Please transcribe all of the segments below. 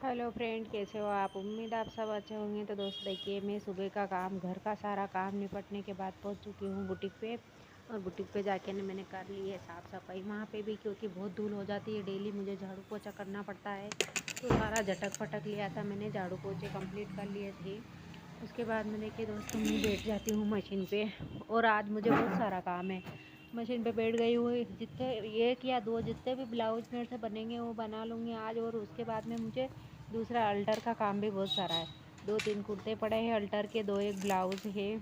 Hello friend, कैसे हो आप? उम्मीद आप सब अच्छे होंगे। तो दोस्त देखिए, मैं सुबह का काम, घर का सारा काम निपटने के बाद पहुंच चुकी हूँ बुटीक पे। और बुटीक पे जाके मैंने कर ली है साफ़ सफाई वहाँ पे भी, क्योंकि बहुत धूल हो जाती है। डेली मुझे झाड़ू पोछा करना पड़ता है, तो सारा झटक पटक लिया था मैंने, झाड़ू पोछे कंप्लीट कर लिए थे। उसके बाद में देखिए दोस्तों, मैं बैठ जाती हूँ मशीन पे। और आज मुझे बहुत सारा काम है। मशीन पे बैठ गई हुई, जितने एक या दो जितने भी ब्लाउज मेरे से बनेंगे वो बना लूँगी आज। और उसके बाद में मुझे दूसरा अल्टर का काम भी बहुत सारा है। 2-3 कुर्ते पड़े हैं अल्टर के, 2-1 ब्लाउज है,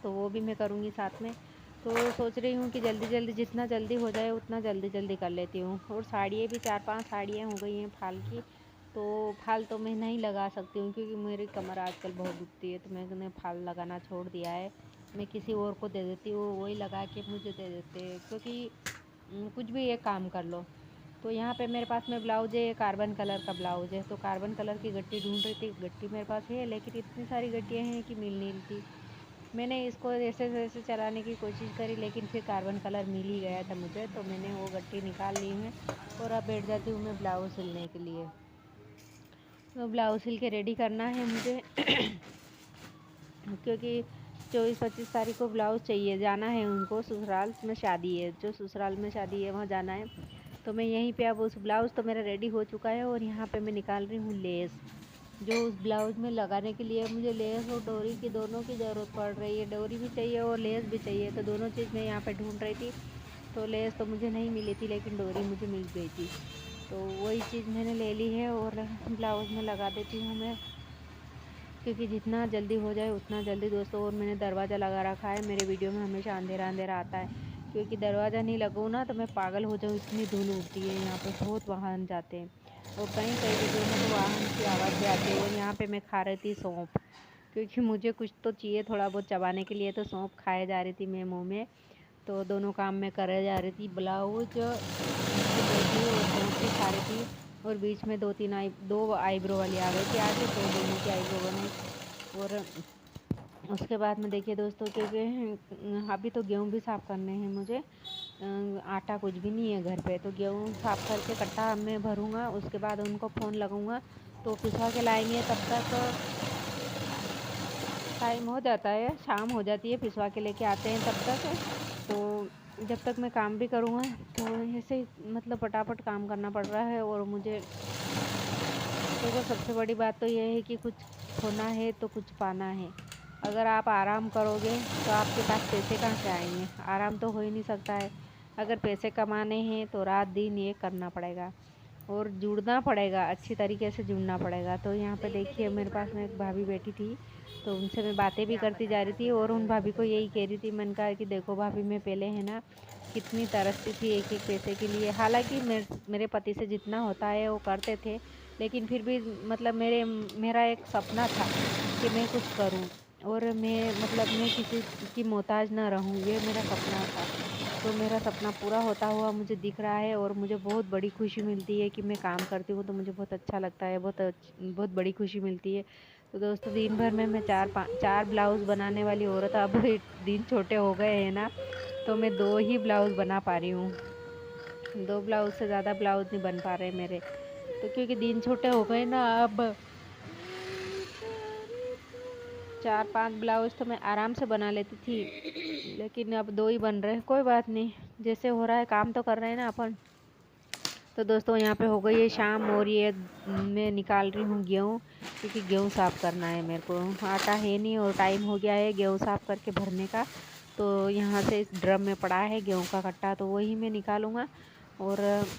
तो वो भी मैं करूँगी साथ में। तो सोच रही हूँ कि जल्दी जल्दी, जितना जल्दी हो जाए उतना जल्दी जल्दी कर लेती हूँ। और साड़ियाँ भी 4-5 साड़ियाँ हो गई हैं फाल की। तो फाल तो मैं नहीं लगा सकती हूँ, क्योंकि मेरी कमर आजकल बहुत दुखती है, तो मैंने फाल लगाना छोड़ दिया है। मैं किसी और को दे देती हूँ, वही लगा के मुझे दे देते हैं, क्योंकि कुछ भी एक काम कर लो। तो यहाँ पे मेरे पास में ब्लाउज है, कार्बन कलर का ब्लाउज है। तो कार्बन कलर की गट्टी ढूंढ रही थी, गट्टी मेरे पास है, लेकिन इतनी सारी गट्टियाँ हैं कि मिल नहीं रही थी। मैंने इसको ऐसे जैसे चलाने की कोशिश करी, लेकिन फिर कार्बन कलर मिल ही गया था मुझे, तो मैंने वो गट्टी निकाल ली है। और अब बैठ जाती हूँ मैं ब्लाउज सिलने के लिए। तो ब्लाउज सिल के रेडी करना है मुझे क्योंकि 24-25 तारीख को ब्लाउज चाहिए, जाना है उनको। ससुराल में शादी है, जो ससुराल में शादी है वहाँ जाना है। तो मैं यहीं पे, अब उस ब्लाउज़ तो मेरा रेडी हो चुका है। और यहाँ पे मैं निकाल रही हूँ लेस, जो उस ब्लाउज़ में लगाने के लिए मुझे लेस और डोरी की, दोनों की ज़रूरत पड़ रही है। डोरी भी चाहिए और लेस भी चाहिए, तो दोनों चीज़ मैं यहाँ पे ढूंढ रही थी। तो लेस तो मुझे नहीं मिली थी, लेकिन डोरी मुझे मिल गई थी, तो वही चीज़ मैंने ले ली है और ब्लाउज़ में लगा देती हूँ मैं, क्योंकि जितना जल्दी हो जाए उतना जल्दी दोस्तों। और मैंने दरवाज़ा लगा रखा है, मेरे वीडियो में हमेशा अंधेरा अंधेरा आता है, क्योंकि दरवाज़ा नहीं लगाऊँ ना तो मैं पागल हो जाऊँ, इतनी धूल उड़ती है यहाँ पे, बहुत वाहन जाते हैं। और कहीं कहीं वीडियो में तो वाहन की आवाज़ भी आती है। और यहाँ पे मैं खा रही थी सौंफ, क्योंकि मुझे कुछ तो चाहिए थोड़ा बहुत चबाने के लिए, तो सौंफ खाए जा रही थी मैं मुँह में। तो दोनों काम मैं करे जा रही थी, ब्लाउज की बैठी और सौंफ भी खा रही थी। और बीच में 2 आईब्रो वाली आ गई थी आज, तो दोनों की आईब्रो बनाई। और उसके बाद में देखिए दोस्तों, क्योंकि अभी तो गेहूँ भी साफ़ करने हैं मुझे। आटा कुछ भी नहीं है घर पे, तो गेहूँ साफ़ करके कट्टा में भरूँगा, उसके बाद उनको फ़ोन लगाऊँगा, तो पिसवा के लाएंगे। तब तक टाइम हो जाता है, शाम हो जाती है, पिसवा के लेके आते हैं तब तक। तो जब तक मैं काम भी करूँगा, तो ऐसे ही मतलब फटाफट काम करना पड़ रहा है। और मुझे देखो, सबसे बड़ी बात तो ये है कि कुछ खोना है तो कुछ पाना है। अगर आप आराम करोगे तो आपके पास पैसे कहाँ से आएंगे? आराम तो हो ही नहीं सकता है। अगर पैसे कमाने हैं तो रात दिन ये करना पड़ेगा, और जुड़ना पड़ेगा, अच्छी तरीके से जुड़ना पड़ेगा। तो यहाँ पे देखिए, मेरे पास में एक भाभी बैठी थी, तो उनसे मैं बातें भी करती जा रही थी। और उन भाभी को यही कह रही थी, मैंने कहा कि देखो भाभी, मैं पहले है ना कितनी तरसती थी एक एक पैसे के लिए। हालांकि मेरे पति से जितना होता है वो करते थे, लेकिन फिर भी मतलब मेरा एक सपना था कि मैं कुछ करूं, और मैं मतलब मैं किसी की मोहताज ना रहूं, ये मेरा सपना था। तो मेरा सपना पूरा होता हुआ मुझे दिख रहा है, और मुझे बहुत बड़ी खुशी मिलती है कि मैं काम करती हूँ, तो मुझे बहुत अच्छा लगता है, बहुत बड़ी खुशी मिलती है। तो दोस्तों, दिन भर में मैं 4 ब्लाउज़ बनाने वाली औरत, अब दिन छोटे हो गए हैं ना, तो मैं 2 ही ब्लाउज़ बना पा रही हूँ। 2 ब्लाउज़ से ज़्यादा ब्लाउज़ नहीं बन पा रहे मेरे, तो क्योंकि दिन छोटे हो गए ना अब। 4-5 ब्लाउज़ तो मैं आराम से बना लेती थी, लेकिन अब 2 ही बन रहे हैं। कोई बात नहीं, जैसे हो रहा है, काम तो कर रहे हैं ना अपन। तो दोस्तों, यहाँ पे हो गई है शाम, और ये मैं निकाल रही हूँ गेहूँ, क्योंकि गेहूँ साफ़ करना है मेरे को। आटा है नहीं और टाइम हो गया है गेहूँ साफ़ करके भरने का। तो यहाँ से इस ड्रम में पड़ा है गेहूँ का कट्टा, तो वही मैं निकालूँगा, और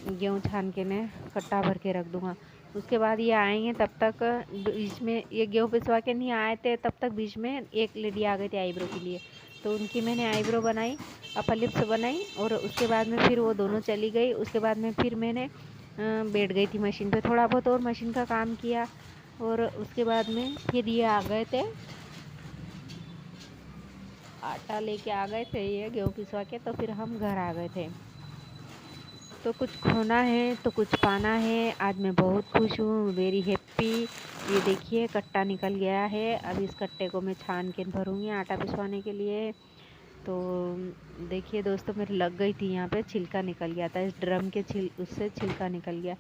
गेहूँ छान के मैं कट्टा भर के रख दूँगा। उसके बाद ये आएंगे, तब तक बीच में ये गेहूँ पिसवा के नहीं आए थे, तब तक बीच में एक लेडी आ गई थी आईब्रो के लिए, तो उनकी मैंने आईब्रो बनाई, अपर लिप्स बनाई। और उसके बाद में फिर वो दोनों चली गई। उसके बाद में फिर मैंने बैठ गई थी मशीन पे, थोड़ा बहुत और मशीन का काम किया। और उसके बाद में फिर ये आ गए थे, आटा लेके आ गए थे ये गेहूँ पिसवा के, तो फिर हम घर आ गए थे। तो कुछ खोना है तो कुछ पाना है, आज मैं बहुत खुश हूँ, वेरी हैप्पी। ये देखिए, कट्टा निकल गया है, अब इस कट्टे को मैं छान के भरूँगी आटा पिसवाने के लिए। तो देखिए दोस्तों, मेरे लग गई थी यहाँ पे, छिलका निकल गया था इस ड्रम के, उससे छिलका निकल गया।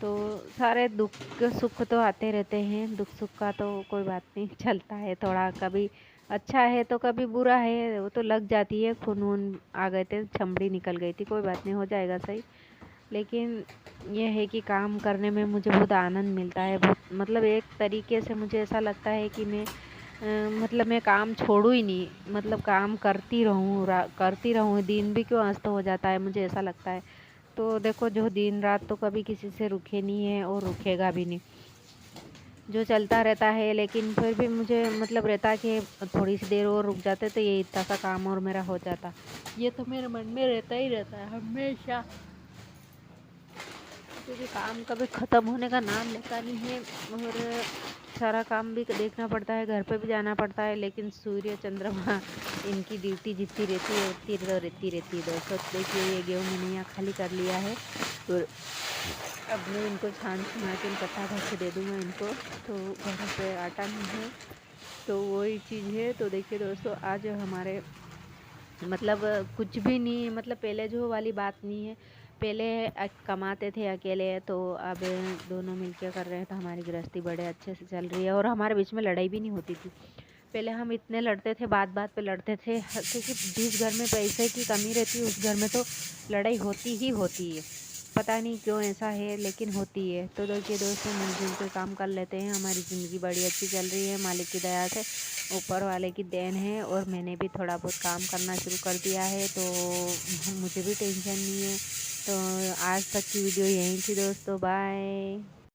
तो सारे दुख सुख तो आते रहते हैं, दुख सुख का तो कोई बात नहीं, चलता है थोड़ा, कभी अच्छा है तो कभी बुरा है, वो तो लग जाती है, खून वून आ गए थे, चमड़ी निकल गई थी, कोई बात नहीं, हो जाएगा सही। लेकिन ये है कि काम करने में मुझे बहुत आनंद मिलता है, बहुत मतलब एक तरीके से मुझे ऐसा लगता है कि मतलब मैं काम छोड़ूँ ही नहीं, मतलब काम करती रहूँ, दिन भी क्यों अस्त हो जाता है, मुझे ऐसा लगता है। तो देखो, जो दिन रात तो कभी किसी से रुके नहीं है और रुकेगा भी नहीं, जो चलता रहता है। लेकिन फिर भी मुझे मतलब रहता कि थोड़ी सी देर और रुक जाते तो ये इतना सा काम और मेरा हो जाता। ये तो मेरे मन में रहता ही रहता है हमेशा, क्योंकि काम कभी ख़त्म होने का नाम लेता नहीं है। और सारा काम भी देखना पड़ता है, घर पे भी जाना पड़ता है, लेकिन सूर्य चंद्रमा इनकी ड्यूटी जितनी रहती है उतनी तो रहती रहती है दोस्तों। देखिए, ये गेहूँ मैंने यहाँ खाली कर लिया है और अब मैं इनको छान छुना के इकट्ठा करके दे दूँगा इनको। तो घर पे आटा नहीं है, तो वही चीज़ है। तो देखिए दोस्तों, आज हमारे मतलब कुछ भी नहीं, मतलब पहले जो वाली बात नहीं है। पहले कमाते थे अकेले, तो अब दोनों मिलके कर रहे हैं, तो हमारी गृहस्थी बड़े अच्छे से चल रही है और हमारे बीच में लड़ाई भी नहीं होती थी। पहले हम इतने लड़ते थे, बात बात पे लड़ते थे, क्योंकि जिस घर में पैसे की कमी रहती है उस घर में तो लड़ाई होती ही होती है। पता नहीं क्यों ऐसा है, लेकिन होती है। तो देखिए दोस्तों, मिलजुल के काम कर लेते हैं, हमारी ज़िंदगी बड़ी अच्छी चल रही है मालिक की दया से, ऊपर वाले की देन है। और मैंने भी थोड़ा बहुत काम करना शुरू कर दिया है, तो मुझे भी टेंशन नहीं है। तो आज तक की वीडियो यहीं थी दोस्तों, बाय।